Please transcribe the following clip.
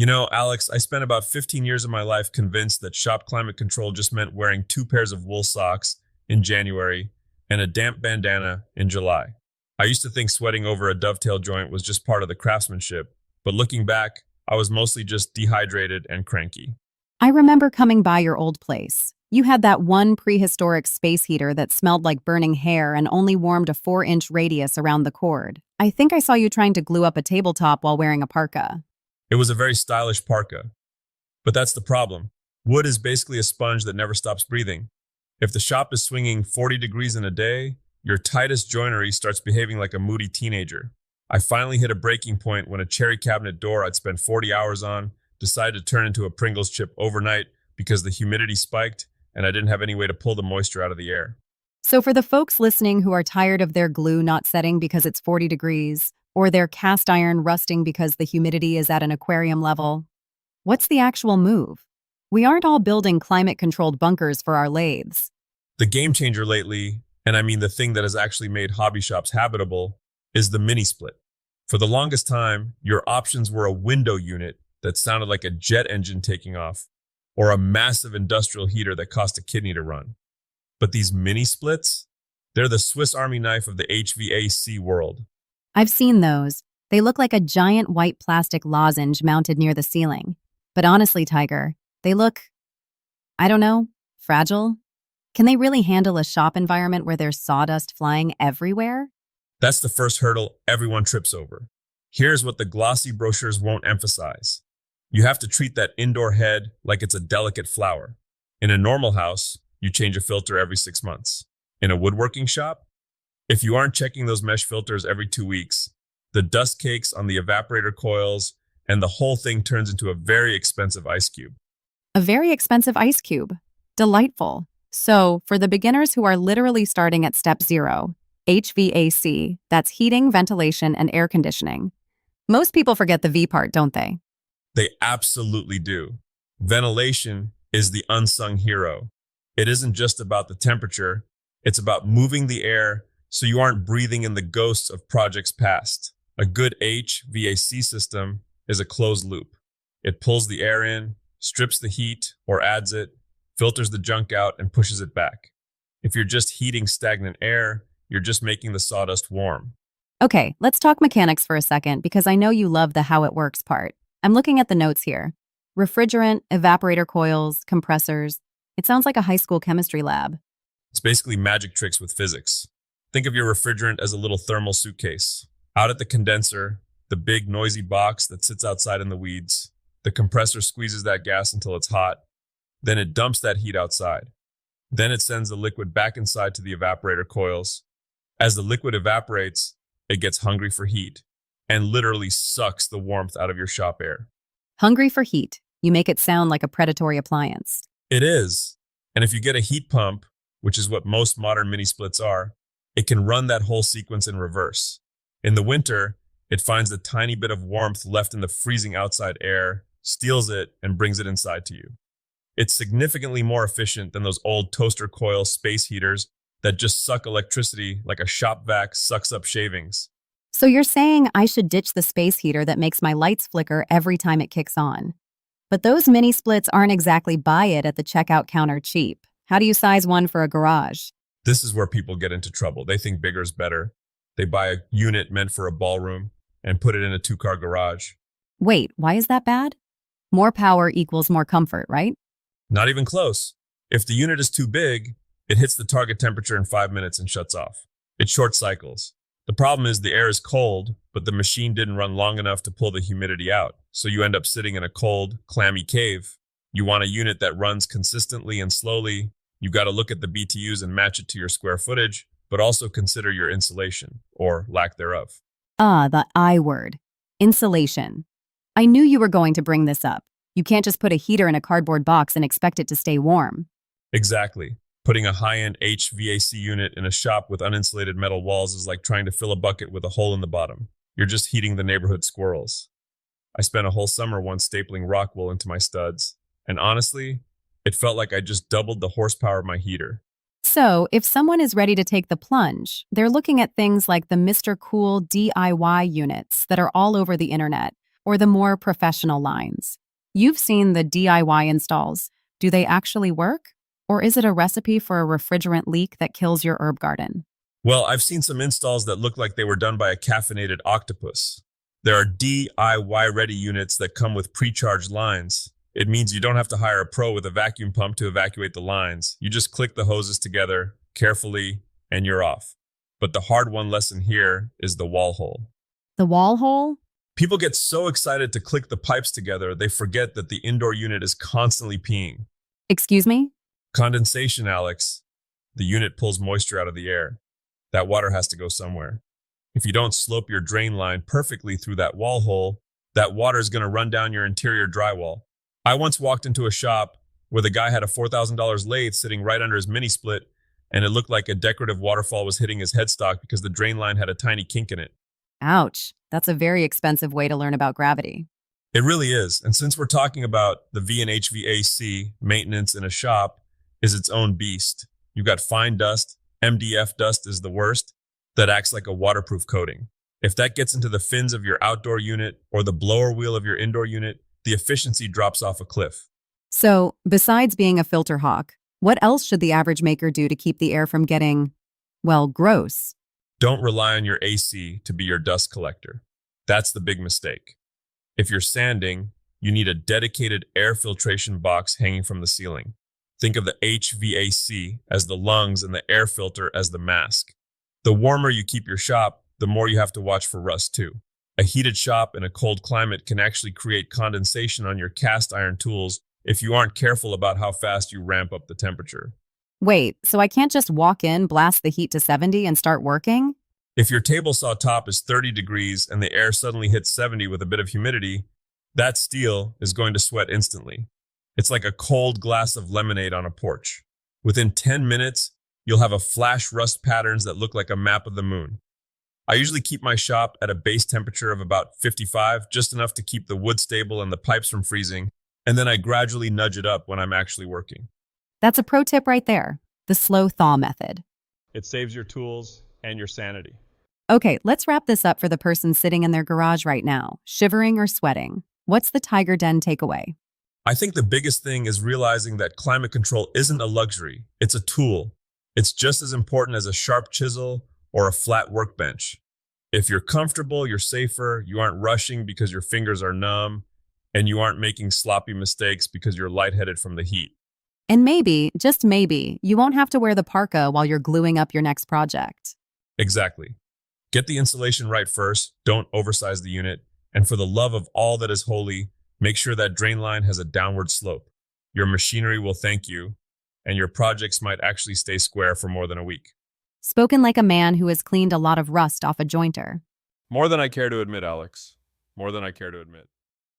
Alex, I spent about 15 years of my life convinced that shop climate control just meant wearing two pairs of wool socks in January and a damp bandana in July. I used to think sweating over a dovetail joint was just part of the craftsmanship, but looking back, I was mostly just dehydrated and cranky. I remember coming by your old place. You had that one prehistoric space heater that smelled like burning hair and only warmed a 4-inch radius around the cord. I think I saw you trying to glue up a tabletop while wearing a parka. It was a very stylish parka, but that's the problem. Wood is basically a sponge that never stops breathing. If the shop is swinging 40 degrees in a day, your tightest joinery starts behaving like a moody teenager. I finally hit a breaking point when a cherry cabinet door I'd spent 40 hours on decided to turn into a Pringles chip overnight because the humidity spiked and I didn't have any way to pull the moisture out of the air. So for the folks listening who are tired of their glue not setting because it's 40 degrees, or their cast iron rusting because the humidity is at an aquarium level, what's the actual move? We aren't all building climate-controlled bunkers for our lathes. The game changer lately, and I mean the thing that has actually made hobby shops habitable, is the mini split. For the longest time, your options were a window unit that sounded like a jet engine taking off, or a massive industrial heater that cost a kidney to run. But these mini splits, they're the Swiss Army knife of the HVAC world. I've seen those. They look like a giant white plastic lozenge mounted near the ceiling. But honestly, Tiger, they look, I don't know, fragile? Can they really handle a shop environment where there's sawdust flying everywhere? That's the first hurdle everyone trips over. Here's what the glossy brochures won't emphasize. You have to treat that indoor head like it's a delicate flower. In a normal house, you change a filter every 6 months. In a woodworking shop, if you aren't checking those mesh filters every 2 weeks, the dust cakes on the evaporator coils and the whole thing turns into a very expensive ice cube. A very expensive ice cube. Delightful. So, for the beginners who are literally starting at step 0, HVAC, that's heating, ventilation, and air conditioning. Most people forget the V part, don't they? They absolutely do. Ventilation is the unsung hero. It isn't just about the temperature, it's about moving the air so you aren't breathing in the ghosts of projects past. A good HVAC system is a closed loop. It pulls the air in, strips the heat or adds it, filters the junk out, and pushes it back. If you're just heating stagnant air, you're just making the sawdust warm. Okay, let's talk mechanics for a second because I know you love the how it works part. I'm looking at the notes here. Refrigerant, evaporator coils, compressors. It sounds like a high school chemistry lab. It's basically magic tricks with physics. Think of your refrigerant as a little thermal suitcase. Out at the condenser, the big noisy box that sits outside in the weeds, the compressor squeezes that gas until it's hot. Then it dumps that heat outside. Then it sends the liquid back inside to the evaporator coils. As the liquid evaporates, it gets hungry for heat and literally sucks the warmth out of your shop air. Hungry for heat. You make it sound like a predatory appliance. It is. And if you get a heat pump, which is what most modern mini splits are, it can run that whole sequence in reverse. In the winter, it finds the tiny bit of warmth left in the freezing outside air, steals it, and brings it inside to you. It's significantly more efficient than those old toaster coil space heaters that just suck electricity like a shop vac sucks up shavings. So you're saying I should ditch the space heater that makes my lights flicker every time it kicks on. But those mini splits aren't exactly buy it at the checkout counter cheap. How do you size one for a garage? This is where people get into trouble. They think bigger is better. They buy a unit meant for a ballroom and put it in a 2-car garage. Wait, why is that bad? More power equals more comfort, right? Not even close. If the unit is too big, it hits the target temperature in 5 minutes and shuts off. It short cycles. The problem is the air is cold, but the machine didn't run long enough to pull the humidity out. So you end up sitting in a cold, clammy cave. You want a unit that runs consistently and slowly. You got to look at the BTUs and match it to your square footage, but also consider your insulation, or lack thereof. The I word. Insulation. I knew you were going to bring this up. You can't just put a heater in a cardboard box and expect it to stay warm. Exactly. Putting a high-end HVAC unit in a shop with uninsulated metal walls is like trying to fill a bucket with a hole in the bottom. You're just heating the neighborhood squirrels. I spent a whole summer once stapling rock wool into my studs, and honestly, it felt like I just doubled the horsepower of my heater. So, if someone is ready to take the plunge, they're looking at things like the Mr. Cool DIY units that are all over the internet, or the more professional lines? You've seen the DIY installs. Do they actually work? Or is it a recipe for a refrigerant leak that kills your herb garden? Well, I've seen some installs that look like they were done by a caffeinated octopus. There are DIY-ready units that come with pre-charged lines. It means you don't have to hire a pro with a vacuum pump to evacuate the lines. You just click the hoses together carefully and you're off. But the hard-won lesson here is the wall hole. The wall hole? People get so excited to click the pipes together, they forget that the indoor unit is constantly peeing. Excuse me? Condensation, Alex. The unit pulls moisture out of the air. That water has to go somewhere. If you don't slope your drain line perfectly through that wall hole, that water is going to run down your interior drywall. I once walked into a shop where the guy had a $4,000 lathe sitting right under his mini split, and it looked like a decorative waterfall was hitting his headstock because the drain line had a tiny kink in it. Ouch. That's a very expensive way to learn about gravity. It really is. And since we're talking about the V&H VAC, maintenance in a shop is its own beast. You've got fine dust. MDF dust is the worst. That acts like a waterproof coating. If that gets into the fins of your outdoor unit or the blower wheel of your indoor unit, the efficiency drops off a cliff. So, besides being a filter hawk, what else should the average maker do to keep the air from getting, well, gross? Don't rely on your AC to be your dust collector. That's the big mistake. If you're sanding, you need a dedicated air filtration box hanging from the ceiling. Think of the HVAC as the lungs and the air filter as the mask. The warmer you keep your shop, the more you have to watch for rust too. A heated shop in a cold climate can actually create condensation on your cast iron tools if you aren't careful about how fast you ramp up the temperature. Wait, so I can't just walk in, blast the heat to 70 and start working? If your table saw top is 30 degrees and the air suddenly hits 70 with a bit of humidity, that steel is going to sweat instantly. It's like a cold glass of lemonade on a porch. Within 10 minutes, you'll have a flash rust patterns that look like a map of the moon. I usually keep my shop at a base temperature of about 55, just enough to keep the wood stable and the pipes from freezing, and then I gradually nudge it up when I'm actually working. That's a pro tip right there, the slow thaw method. It saves your tools and your sanity. Okay, let's wrap this up for the person sitting in their garage right now, shivering or sweating. What's the Tiger Den takeaway? I think the biggest thing is realizing that climate control isn't a luxury, it's a tool. It's just as important as a sharp chisel or a flat workbench. If you're comfortable, you're safer, you aren't rushing because your fingers are numb, and you aren't making sloppy mistakes because you're lightheaded from the heat. And maybe, just maybe, you won't have to wear the parka while you're gluing up your next project. Exactly. Get the insulation right first, don't oversize the unit, and for the love of all that is holy, make sure that drain line has a downward slope. Your machinery will thank you, and your projects might actually stay square for more than a week. Spoken like a man who has cleaned a lot of rust off a jointer. More than I care to admit, Alex. More than I care to admit.